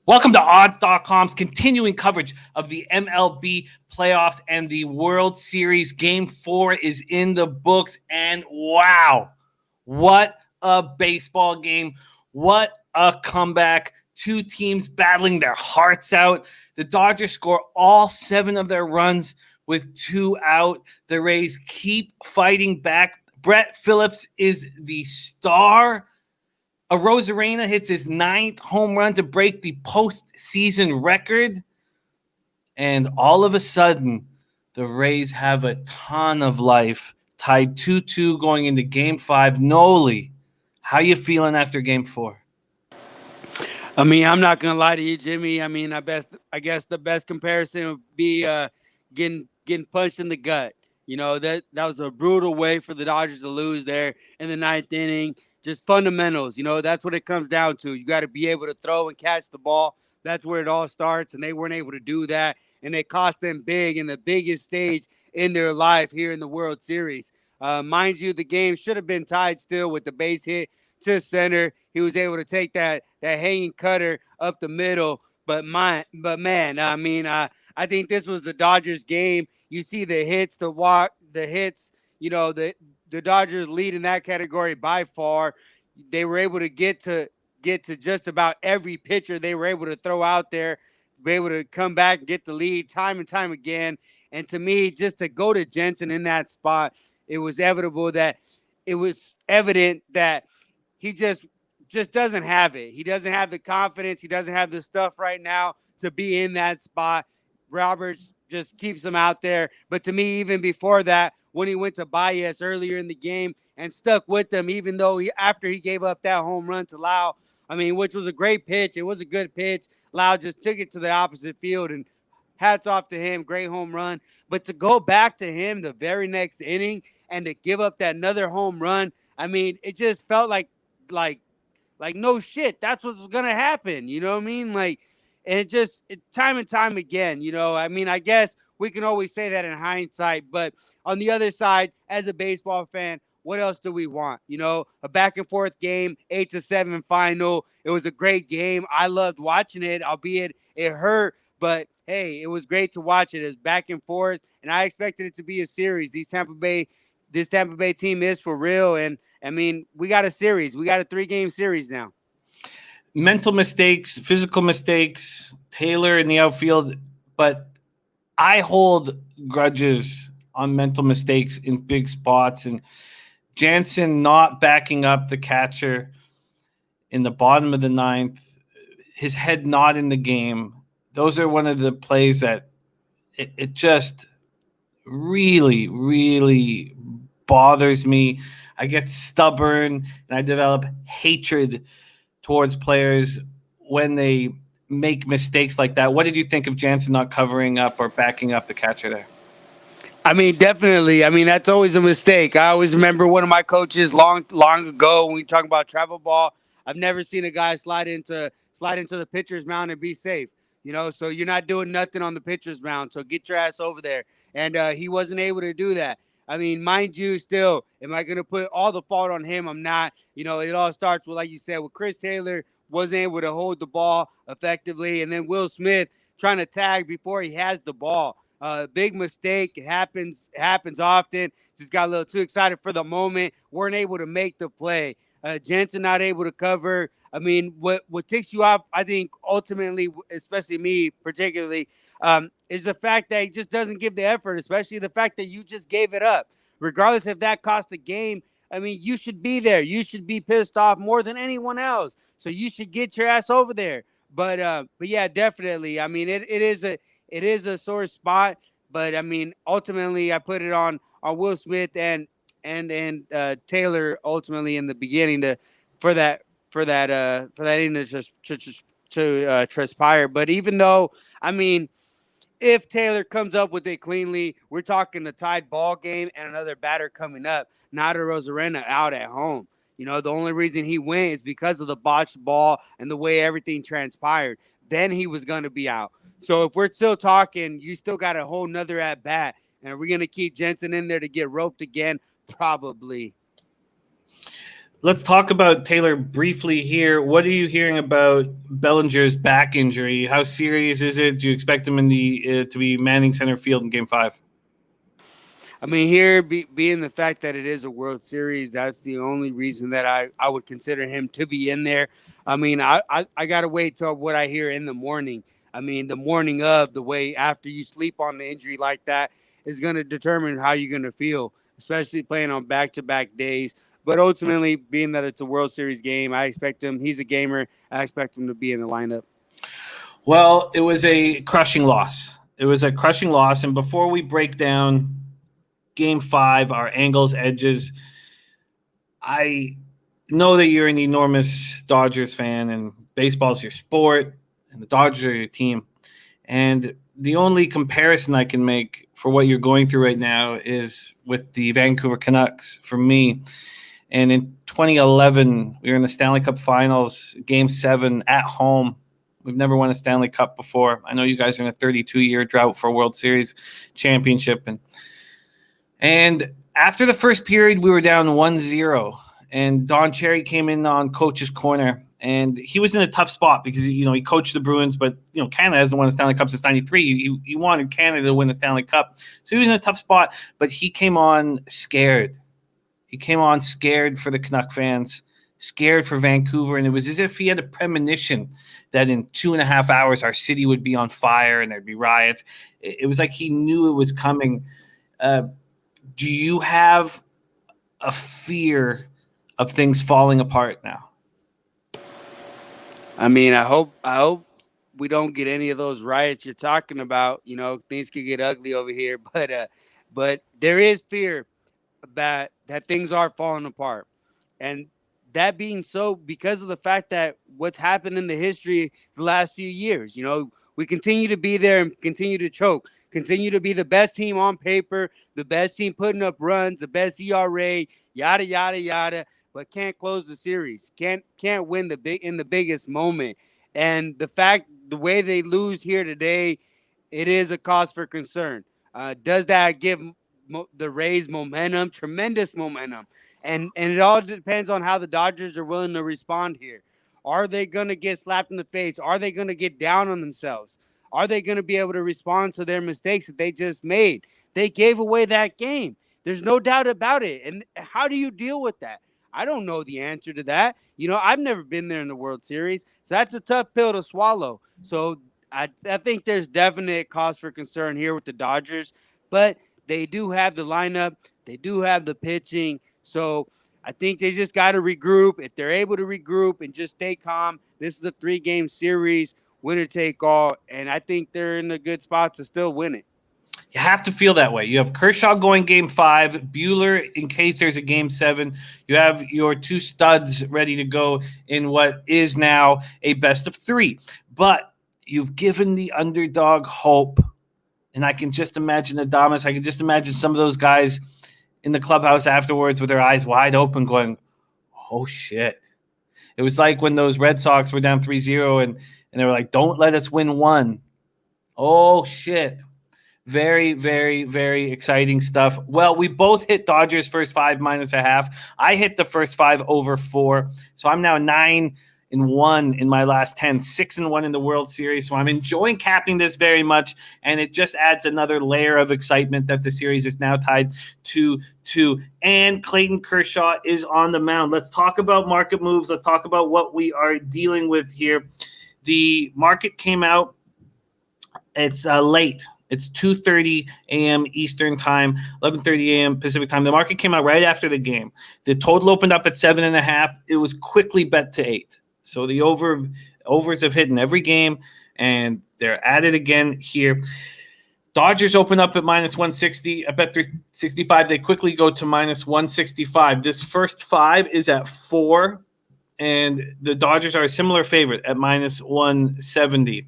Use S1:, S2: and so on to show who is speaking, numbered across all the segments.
S1: Welcome to Odds.com's continuing coverage of the MLB playoffs and the World Series. Game 4 is in the books, and wow, what a baseball game. What a comeback. Two teams battling their hearts out. The Dodgers score all 7 of their runs with 2 out. The Rays keep fighting back. Brett Phillips is the star. Arozarena hits his 9th home run to break the postseason record. And all of a sudden, the Rays have a ton of life, tied 2-2 going into Game 5. Nolly, how you feeling after Game 4?
S2: I mean, I'm not gonna lie to you, Jimmy. I guess the best comparison would be getting punched in the gut. That was a brutal way for the Dodgers to lose there in the 9th inning. Just fundamentals. That's what it comes down to. You got to be able to throw and catch the ball. That's where it all starts, and they weren't able to do that, and it cost them big in the biggest stage in their life here in the World Series. Mind you, the game should have been tied still with the base hit to center. He was able to take that hanging cutter up the middle. But man, I think this was the Dodgers game. You see the hits, the hits. The Dodgers lead in that category by far. They were able to get to just about every pitcher they were able to throw out there, be able to come back and get the lead time and time again. And to me, just to go to Jensen in that spot, it was evident that he just doesn't have it. He doesn't have the confidence. He doesn't have the stuff right now to be in that spot. Roberts just keeps him out there. But to me, even before that, when he went to Baez earlier in the game and stuck with them, even though after he gave up that home run to Lau, which was a great pitch. It was a good pitch. Lau just took it to the opposite field, and hats off to him. Great home run. But to go back to him the very next inning and to give up that another home run, it just felt like no shit, that's what's gonna happen. You know what I mean? And time and time again. I guess we can always say that in hindsight, but on the other side, as a baseball fan, what else do we want? A back and forth game, 8-7 final. It was a great game. I loved watching it, albeit it hurt, but hey, it was great to watch it. It was back and forth, and I expected it to be a series. This Tampa Bay team is for real, and we got a series. We got a 3-game series now.
S1: Mental mistakes, physical mistakes, Taylor in the outfield, but I hold grudges on mental mistakes in big spots, and Jansen not backing up the catcher in the bottom of the 9th, his head not in the game. Those are one of the plays that it just really, really bothers me. I get stubborn and I develop hatred towards players when they make mistakes like that. What did you think of Jansen not covering up or backing up the catcher there?
S2: Definitely. That's always a mistake. I always remember one of my coaches long ago when we talk about travel ball. I've never seen a guy slide into the pitcher's mound and be safe. So you're not doing nothing on the pitcher's mound. So get your ass over there. And he wasn't able to do that. Mind you, still, am I going to put all the fault on him? I'm not. It all starts with, like you said, with Chris Taylor wasn't able to hold the ball effectively, and then Will Smith trying to tag before he has the ball. Big mistake. It happens often. Just got a little too excited for the moment. Weren't able to make the play. Jensen not able to cover. What ticks you off, I think, ultimately, especially me particularly, is the fact that he just doesn't give the effort, especially the fact that you just gave it up. Regardless if that cost the game, you should be there. You should be pissed off more than anyone else. So you should get your ass over there. But yeah, definitely. It is a sore spot, but ultimately I put it on Will Smith and Taylor ultimately in the beginning for that inning to transpire. But even though if Taylor comes up with it cleanly, we're talking a tied ball game and another batter coming up. Not a Rosarena out at home. The only reason he went is because of the botched ball and the way everything transpired. Then he was going to be out. So if we're still talking, you still got a whole nother at bat. And are we going to keep Jensen in there to get roped again? Probably.
S1: Let's talk about Taylor briefly here. What are you hearing about Bellinger's back injury? How serious is it? Do you expect him in the to be manning center field in Game 5?
S2: I mean, here being the fact that it is a World Series, that's the only reason that I would consider him to be in there. I mean, I got to wait till what I hear in the morning. I mean, the morning of the way after you sleep on the injury like that is going to determine how you're going to feel, especially playing on back to back days. But ultimately, being that it's a World Series game, I expect him. He's a gamer. I expect him to be in the lineup.
S1: Well, it was a crushing loss. It was a crushing loss. And before we break down Game 5, our angles, edges, I know that you're an enormous Dodgers fan and baseball's your sport and the Dodgers are your team. And the only comparison I can make for what you're going through right now is with the Vancouver Canucks for me. And in 2011, we were in the Stanley Cup Finals, Game 7 at home. We've never won a Stanley Cup before. I know you guys are in a 32-year drought for a World Series championship. And after the first period, we were down 1-0. And Don Cherry came in on coach's corner. And he was in a tough spot because, he coached the Bruins, but, Canada hasn't won a Stanley Cup since 93. He wanted Canada to win the Stanley Cup. So he was in a tough spot, but he came on scared. He came on scared for the Canuck fans, scared for Vancouver. And it was as if he had a premonition that in 2.5 hours, our city would be on fire and there'd be riots. It was like he knew it was coming. Do you have a fear of things falling apart now?
S2: I mean, I hope we don't get any of those riots you're talking about. Things could get ugly over here, but there is fear that things are falling apart. And that being so, because of the fact that what's happened in the history the last few years, we continue to be there and continue to choke, continue to be the best team on paper, the best team putting up runs, the best ERA, yada yada yada, but can't close the series, can't win the biggest moment. And the way they lose here today, it is a cause for concern. Does that give the Rays momentum, tremendous momentum? And it all depends on how the Dodgers are willing to respond here. Are they going to get slapped in the face? Are they going to get down on themselves? Are they going to be able to respond to their mistakes that they just made? They gave away that game. There's no doubt about it. And how do you deal with that? I don't know the answer to that. I've never been there in the World Series, so that's a tough pill to swallow. So I think there's definite cause for concern here with the Dodgers, but they do have the lineup. They do have the pitching. So I think they just got to regroup. If they're able to regroup and just stay calm, this is a 3-game series, winner take all, and I think they're in a good spot to still win it.
S1: You have to feel that way. You have Kershaw going Game 5, Buehler in case there's a Game 7. You have your two studs ready to go in what is now a best of 3. But you've given the underdog hope, and I can just imagine Adames. I can just imagine some of those guys in the clubhouse afterwards with their eyes wide open going, oh, shit. It was like when those Red Sox were down 3-0 and they were like, don't let us win 1. Oh, shit. Very, very, very exciting stuff. Well, we both hit Dodgers first 5 -0.5. I hit the first 5 over 4. So I'm now 9-1 in my last 10, 6-1 in the World Series. So I'm enjoying capping this very much. And it just adds another layer of excitement that the series is now tied to 2. And Clayton Kershaw is on the mound. Let's talk about market moves. Let's talk about what we are dealing with here. The market came out. It's late. It's 2:30 a.m. Eastern time, 11:30 a.m. Pacific time. The market came out right after the game. The total opened up at 7.5. It was quickly bet to 8. So the overs have hit in every game, and they're at it again here. Dodgers open up at -160. I bet 365. They quickly go to -165. This first 5 is at 4, and the Dodgers are a similar favorite at -170.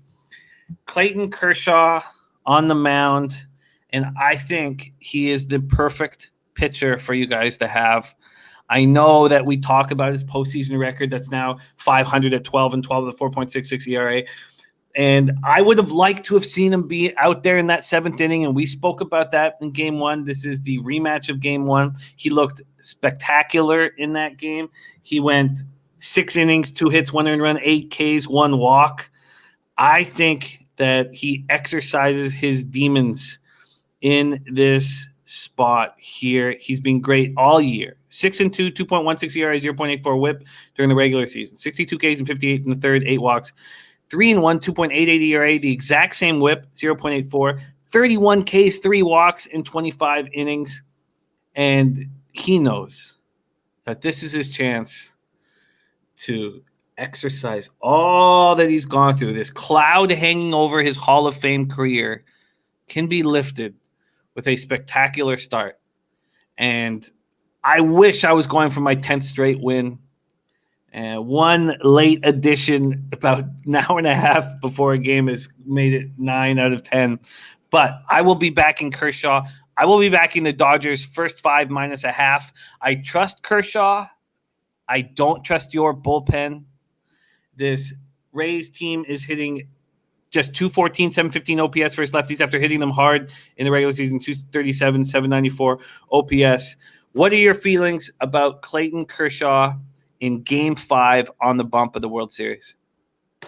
S1: Clayton Kershaw on the mound, and I think he is the perfect pitcher for you guys to have. I know that we talk about his postseason record that's now 500 at 12-12 with a 4.66 ERA, And I would have liked to have seen him be out there in that seventh inning, and we spoke about that in game one. This is the rematch of game one. He looked spectacular in that game. He went 6 innings, 2 hits, 1 earned run, 8 Ks, 1 walk. I think that he exercises his demons in this spot here. He's been great all year. 6-2, 2.16 ERA, 0.84 WHIP during the regular season. 62 Ks and 58 in the third, 8 walks. 3-1, 2.88 ERA, the exact same WHIP, 0.84. 31 Ks, 3 walks in 25 innings. And he knows that this is his chance to exercise all that he's gone through. This cloud hanging over his Hall of Fame career can be lifted with a spectacular start. And I wish I was going for my 10th straight win. One late addition about an hour and a half before a game has made it 9 out of 10. But I will be backing Kershaw. I will be backing the Dodgers first 5 minus a half. I trust Kershaw. I don't trust your bullpen. This Rays team is hitting just 214, 715 OPS versus lefties after hitting them hard in the regular season, 237, 794 OPS. What are your feelings about Clayton Kershaw in Game 5 on the bump of the World Series?
S2: I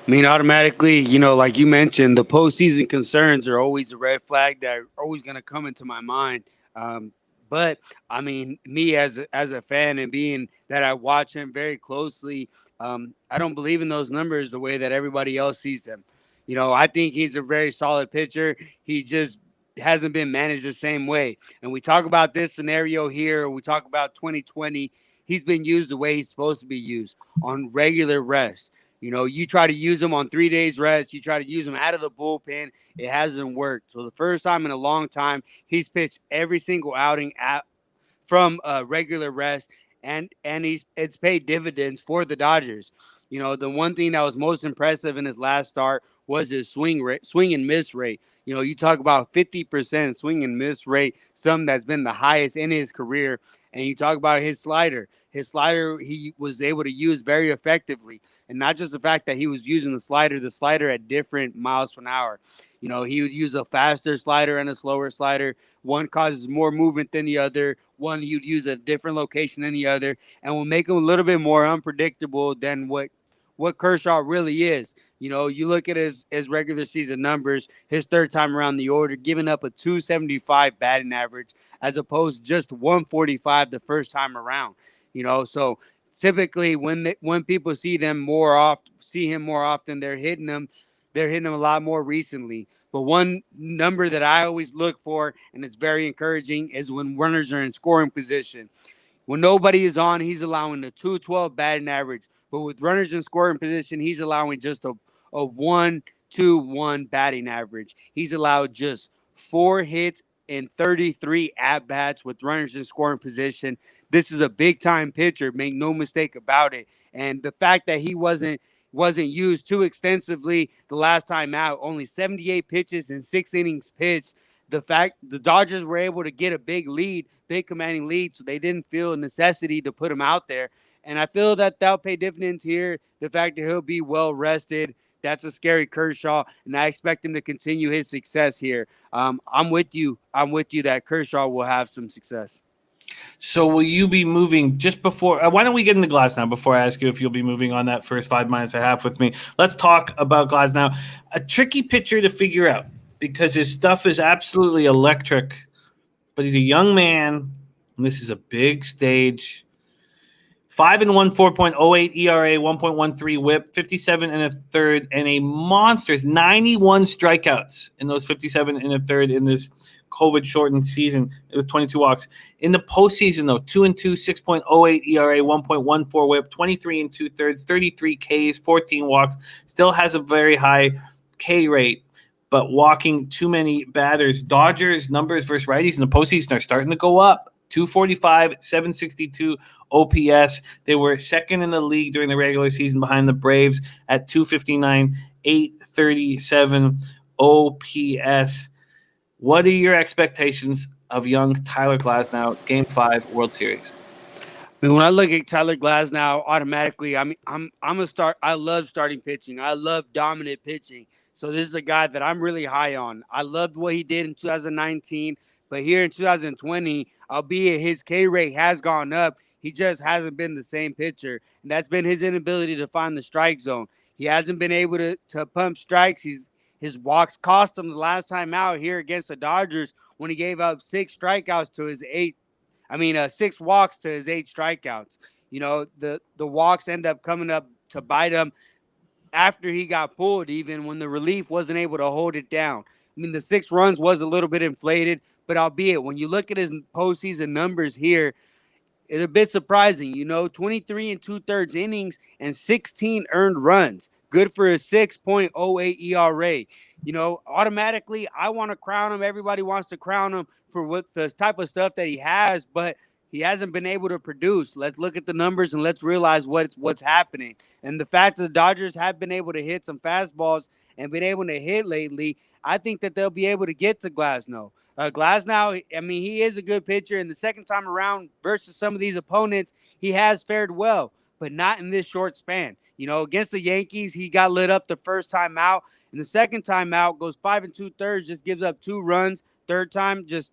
S2: mean, automatically, like you mentioned, the postseason concerns are always a red flag that are always going to come into my mind. But I mean, me as a fan and being that I watch him very closely, I don't believe in those numbers the way that everybody else sees them. I think he's a very solid pitcher. He just hasn't been managed the same way. And we talk about this scenario here. We talk about 2020. He's been used the way he's supposed to be used, on regular rest. You try to use him on 3 days rest. You try to use him out of the bullpen. It hasn't worked. So the first time in a long time, he's pitched every single outing from regular rest, and it's paid dividends for the Dodgers. The one thing that was most impressive in his last start was his swing and miss rate. You talk about 50% swing and miss rate, some that's been the highest in his career. And you talk about his slider. His slider, he was able to use very effectively. And not just the fact that he was using the slider at different miles per hour. He would use a faster slider and a slower slider. One causes more movement than the other. One, you'd use a different location than the other, and will make him a little bit more unpredictable than what Kershaw really is. You look at his regular season numbers, his third time around the order, giving up a 275 batting average as opposed to just 145 the first time around. So typically when people see him more often, they're hitting him a lot more recently. But one number that I always look for, and it's very encouraging, is when runners are in scoring position. When nobody is on, he's allowing a 212 batting average. But with runners in scoring position, he's allowing just a 1-2-1 batting average. He's allowed just 4 hits and 33 at-bats with runners in scoring position. This is a big-time pitcher, make no mistake about it. And the fact that he wasn't used too extensively the last time out, only 78 pitches and 6 innings pitched. The fact the Dodgers were able to get a big commanding lead, so they didn't feel a necessity to put him out there. And I feel that that'll pay dividends here. The fact that he'll be well rested, that's a scary Kershaw, and I expect him to continue his success here. I'm with you. That Kershaw will have some success.
S1: So will you be moving just before? Why don't we get into Glasnow before I ask you if you'll be moving on that first 5 minus a half with me? Let's talk about Glasnow. A tricky pitcher to figure out because his stuff is absolutely electric, but he's a young man, and this is a big stage. 5-1, 4.08 ERA, 1.13 WHIP, 57 and a third, and a monstrous 91 strikeouts in those 57 and a third in this COVID-shortened season with 22 walks. In the postseason, though, 2-2, 6.08 ERA, 1.14 WHIP, 23 and 2/3, 33 Ks, 14 walks. Still has a very high K rate, but walking too many batters. Dodgers numbers versus righties in the postseason are starting to go up. 245, 762 OPS. They were second in the league during the regular season behind the Braves at 259, 837 OPS. What are your expectations of young Tyler Glasnow, Game 5 World Series?
S2: I I mean, when I look at Tyler Glasnow, automatically, I mean, I'm a start. I love starting pitching. I love dominant pitching. So this is a guy that I'm really high on. I loved what he did in 2019, but here in 2020, albeit his K rate has gone up, he just hasn't been the same pitcher, and that's been his inability to find the strike zone. He hasn't been able to pump strikes. His walks cost him the last time out here against the Dodgers when he gave up 6 strikeouts to his eight. I mean, 6 walks to his 8 strikeouts. You know, the walks end up coming up to bite him after he got pulled, even when the relief wasn't able to hold it down. I mean, the 6 runs was a little bit inflated, but albeit when you look at his postseason numbers here, it's a bit surprising, 23 and 2/3 innings and 16 earned runs. Good for a 6.08 ERA. Automatically, I want to crown him. Everybody wants to crown him for what the type of stuff that he has, but he hasn't been able to produce. Let's look at the numbers and let's realize what's happening. And the fact that the Dodgers have been able to hit some fastballs and been able to hit lately, I think that they'll be able to get to Glasnow. Glasnow, I mean, he is a good pitcher, and the second time around versus some of these opponents, he has fared well, but not in this short span. Against the Yankees, he got lit up the first time out, and the second time out goes 5 2/3, just gives up 2 runs. Third time, just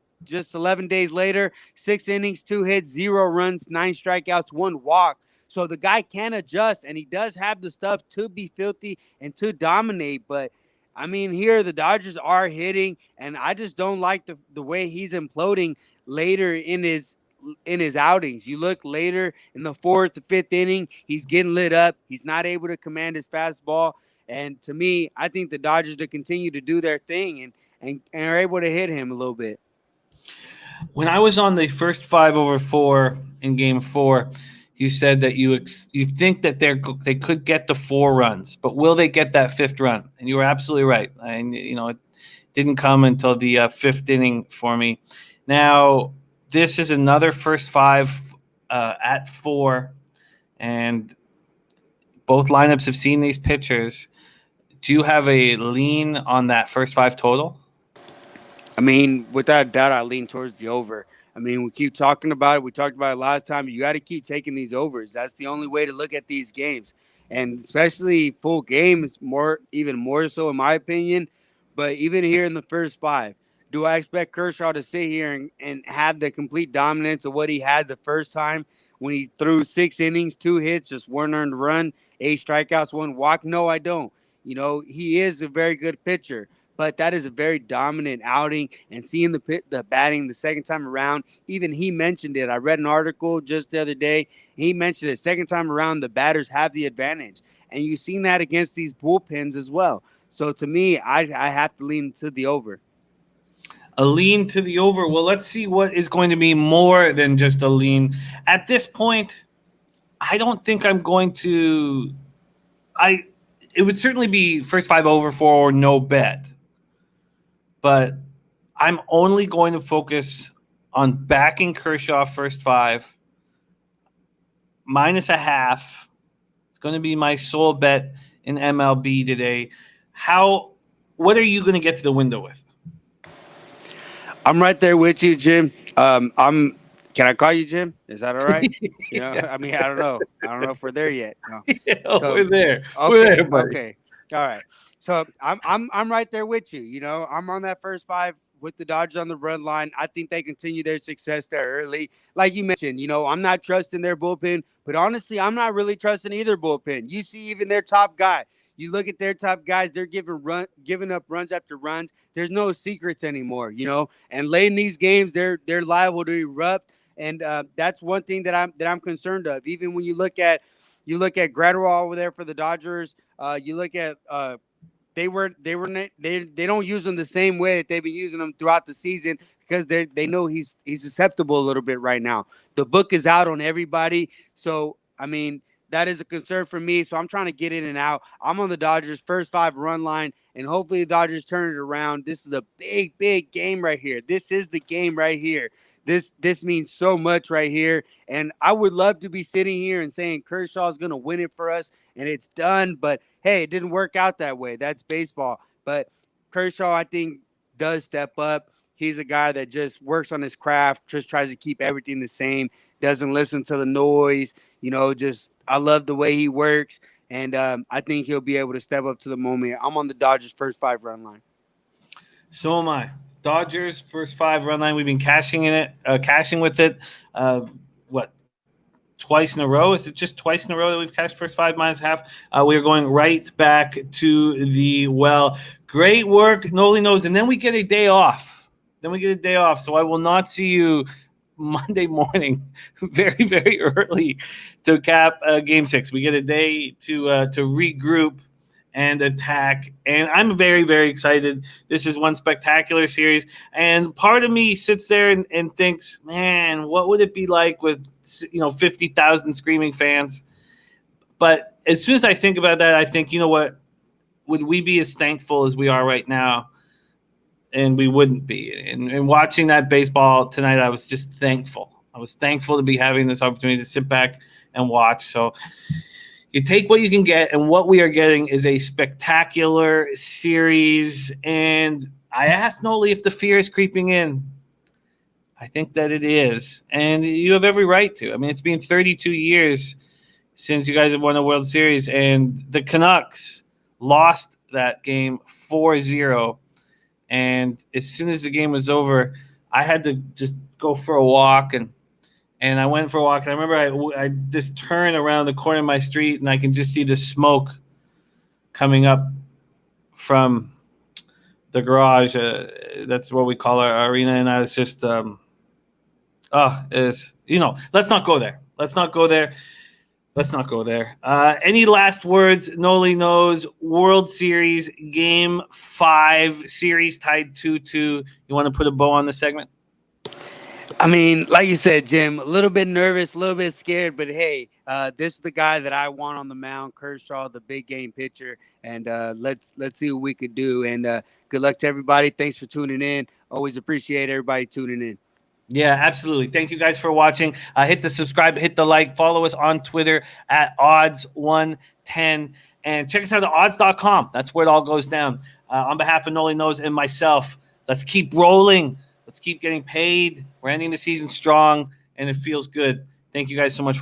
S2: 11 days later, 6 innings, 2 hits, 0 runs, 9 strikeouts, 1 walk. So the guy can adjust, and he does have the stuff to be filthy and to dominate, but I mean, here the Dodgers are hitting, and I just don't like the way he's imploding later in his outings. You look later in the fourth, the fifth inning, he's getting lit up. He's not able to command his fastball. And to me, I think the Dodgers to continue to do their thing and are able to hit him a little bit.
S1: When I was on the first 5/4 in Game 4, you said that you think that they could get the 4 runs, but will they get that fifth run? And you were absolutely right. And it didn't come until the fifth inning for me. Now this is another first 5 at 4, and both lineups have seen these pitchers. Do you have a lean on that first 5 total?
S2: I mean, without a doubt, I lean towards the over. I mean, we keep talking about it. We talked about it last time. You got to keep taking these overs. That's the only way to look at these games, and especially full games, even more so in my opinion. But even here in the first 5, do I expect Kershaw to sit here and have the complete dominance of what he had the first time when he threw 6 innings, 2 hits, just 1 earned run, 8 strikeouts, 1 walk? No, I don't. He is a very good pitcher, but that is a very dominant outing. And seeing the batting the second time around, even he mentioned it. I read an article just the other day. He mentioned it. Second time around, the batters have the advantage, and you've seen that against these bullpens as well. So to me, I have to lean to the over.
S1: A lean to the over. Well, let's see what is going to be more than just a lean. At this point, I don't think I'm going to. It would certainly be first 5 over 4 or no bet, but I'm only going to focus on backing Kershaw first 5 minus a half. It's going to be my sole bet in MLB today. What are you going to get to the window with?
S2: I'm right there with you, Jim. I'm. Can I call you Jim? Is that all right?
S1: Yeah.
S2: I mean, I don't know. I don't know if we're there yet. No.
S1: Yeah,
S2: So
S1: we're there.
S2: okay,
S1: We're there, buddy.
S2: okay, all right. So I'm right there with you. I'm on that first 5 with the Dodgers on the run line. I think they continue their success there early, like you mentioned. I'm not trusting their bullpen, but honestly, I'm not really trusting either bullpen. You see, even their top guy. You look at their top guys; they're giving up runs after runs. There's no secrets anymore, And late in these games, they're liable to erupt, and that's one thing that I'm concerned of. Even when you look at Gradwell over there for the Dodgers. You look at they don't use him the same way that they've been using him throughout the season because they know he's susceptible a little bit right now. The book is out on everybody, so I mean that is a concern for me. So I'm trying to get in and out. I'm on the Dodgers first 5 run line, and hopefully the Dodgers turn it around. This is a big game right here. This is the game right here. This means so much right here. And I would love to be sitting here and saying Kershaw is going to win it for us and it's done. But hey, it didn't work out that way. That's baseball. But Kershaw, I think, does step up. he's a guy that just works on his craft, just tries to keep everything the same, doesn't listen to the noise. Just I love the way he works, and I think he'll be able to step up to the moment. I'm on the Dodgers' first 5-run line.
S1: So am I. Dodgers first 5-run line. We've been cashing with it. What, twice in a row? Is it just twice in a row that we've cashed first 5 minus half? We are going right back to the well. Great work, Noli knows. And then we get a day off. So I will not see you Monday morning, very, very early to cap Game 6. We get a day to regroup and attack. And I'm very, very excited. This is one spectacular series. And part of me sits there and thinks, man, what would it be like with 50,000 screaming fans? But as soon as I think about that, I think, you know what? Would we be as thankful as we are right now? And we wouldn't be. And watching that baseball tonight, I was just thankful. I was thankful to be having this opportunity to sit back and watch. So you take what you can get, and what we are getting is a spectacular series. And I asked Noli if the fear is creeping in. I think that it is. And you have every right to. I mean, it's been 32 years since you guys have won a World Series, and the Canucks lost that game 4-0. And as soon as the game was over, I had to just go for a walk, and I went for a walk. And I remember I just turned around the corner of my street, and I can just see the smoke coming up from the garage. That's what we call our arena. And I was just, let's not go there. Any last words? Noli knows. World Series Game 5, series tied 2-2. You want to put a bow on the segment?
S2: I mean, like you said, Jim, a little bit nervous, a little bit scared, but hey, this is the guy that I want on the mound, Kershaw, the big game pitcher, and let's see what we could do. And good luck to everybody. Thanks for tuning in. Always appreciate everybody tuning in.
S1: Yeah, absolutely. Thank you guys for watching. Hit the subscribe, hit the like, follow us on Twitter at odds110, and check us out at odds.com. That's where it all goes down. On behalf of Noli Knows and myself, let's keep rolling. Let's keep getting paid. We're ending the season strong, and it feels good. Thank you guys so much for